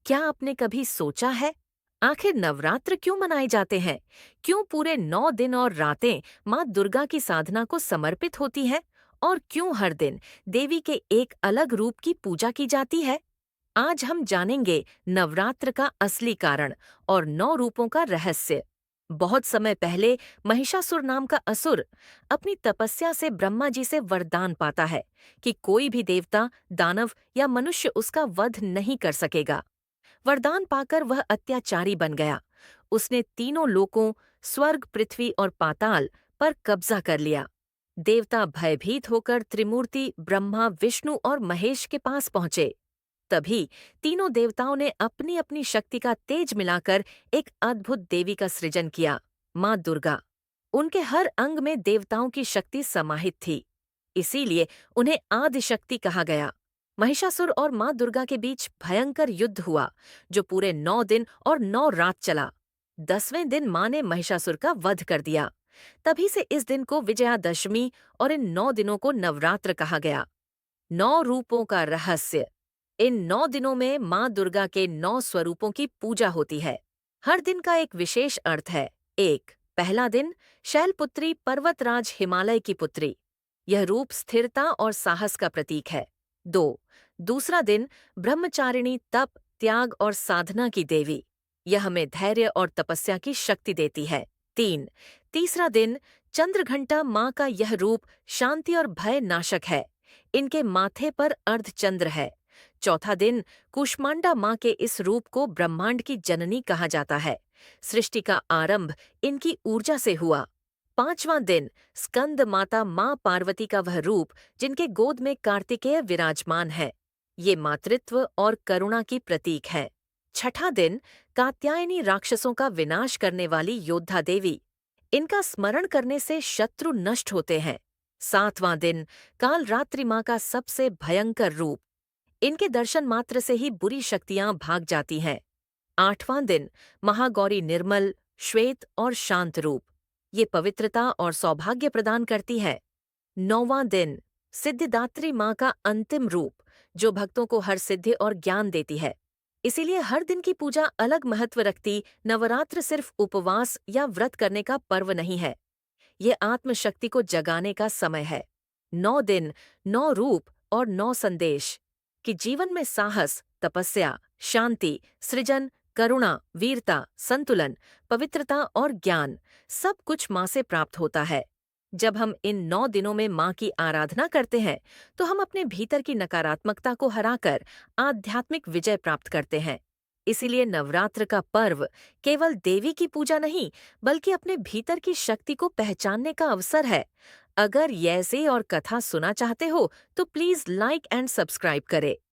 क्या आपने कभी सोचा है, आखिर नवरात्र क्यों मनाए जाते हैं? क्यों पूरे 9 दिन और रातें माँ दुर्गा की साधना को समर्पित होती हैं? और क्यों हर दिन देवी के एक अलग रूप की पूजा की जाती है? आज हम जानेंगे नवरात्र का असली कारण और 9 रूपों का रहस्य। बहुत समय पहले महिषासुर नाम का असुर अपनी तपस्या से ब्रह्मा जी से वरदान पाता है कि कोई भी देवता, दानव या मनुष्य उसका वध नहीं कर सकेगा। वरदान पाकर वह अत्याचारी बन गया। उसने तीनों लोकों, स्वर्ग, पृथ्वी और पाताल पर कब्जा कर लिया। देवता भयभीत होकर त्रिमूर्ति ब्रह्मा, विष्णु और महेश के पास पहुंचे। तभी तीनों देवताओं ने अपनी अपनी शक्ति का तेज मिलाकर एक अद्भुत देवी का सृजन किया, माँ दुर्गा। उनके हर अंग में देवताओं की शक्ति समाहित थी, इसीलिए उन्हें आदिशक्ति कहा गया। महिषासुर और माँ दुर्गा के बीच भयंकर युद्ध हुआ, जो पूरे 9 दिन और 9 रात चला। 10वें दिन माँ ने महिषासुर का वध कर दिया। तभी से इस दिन को विजयादशमी और इन 9 दिनों को नवरात्र कहा गया। 9 रूपों का रहस्य। इन 9 दिनों में माँ दुर्गा के 9 स्वरूपों की पूजा होती है। हर दिन का एक विशेष अर्थ है। पहला दिन, शैलपुत्री पर्वतराज हिमालय की पुत्री। यह रूप स्थिरता और साहस का प्रतीक है। 2. दूसरा दिन, ब्रह्मचारिणी, तप, त्याग और साधना की देवी। यह हमें धैर्य और तपस्या की शक्ति देती है। 3. तीसरा दिन, चंद्रघंटा माँ का यह रूप शांति और भय नाशक है। इनके माथे पर अर्धचंद्र है। चौथा दिन, कूष्मांडा माँ के इस रूप को ब्रह्मांड की जननी कहा जाता है। सृष्टि का आरंभ इनकी ऊर्जा से हुआ। पांचवां दिन, स्कंद माता माँ पार्वती का वह रूप जिनके गोद में कार्तिकेय विराजमान है। ये मातृत्व और करुणा की प्रतीक है। छठा दिन, कात्यायनी राक्षसों का विनाश करने वाली योद्धा देवी। इनका स्मरण करने से शत्रु नष्ट होते हैं। सातवां दिन, कालरात्रि माँ का सबसे भयंकर रूप। इनके दर्शन मात्र से ही बुरी शक्तियां भाग जाती हैं। आठवां दिन, महागौरी निर्मल, श्वेत और शांत रूप। ये पवित्रता और सौभाग्य प्रदान करती है। नौवां दिन, सिद्धिदात्री माँ का अंतिम रूप, जो भक्तों को हर सिद्धि और ज्ञान देती है। इसीलिए हर दिन की पूजा अलग महत्व रखती। नवरात्र सिर्फ उपवास या व्रत करने का पर्व नहीं है, ये आत्मशक्ति को जगाने का समय है। 9 दिन, 9 रूप और 9 संदेश कि जीवन में साहस, तपस्या, शांति, सृजन, करुणा, वीरता, संतुलन, पवित्रता और ज्ञान सब कुछ माँ से प्राप्त होता है। जब हम इन 9 दिनों में माँ की आराधना करते हैं, तो हम अपने भीतर की नकारात्मकता को हराकर आध्यात्मिक विजय प्राप्त करते हैं। इसीलिए नवरात्र का पर्व केवल देवी की पूजा नहीं, बल्कि अपने भीतर की शक्ति को पहचानने का अवसर है। अगर ये ऐसे और कथा सुना चाहते हो, तो प्लीज लाइक एंड सब्सक्राइब करें।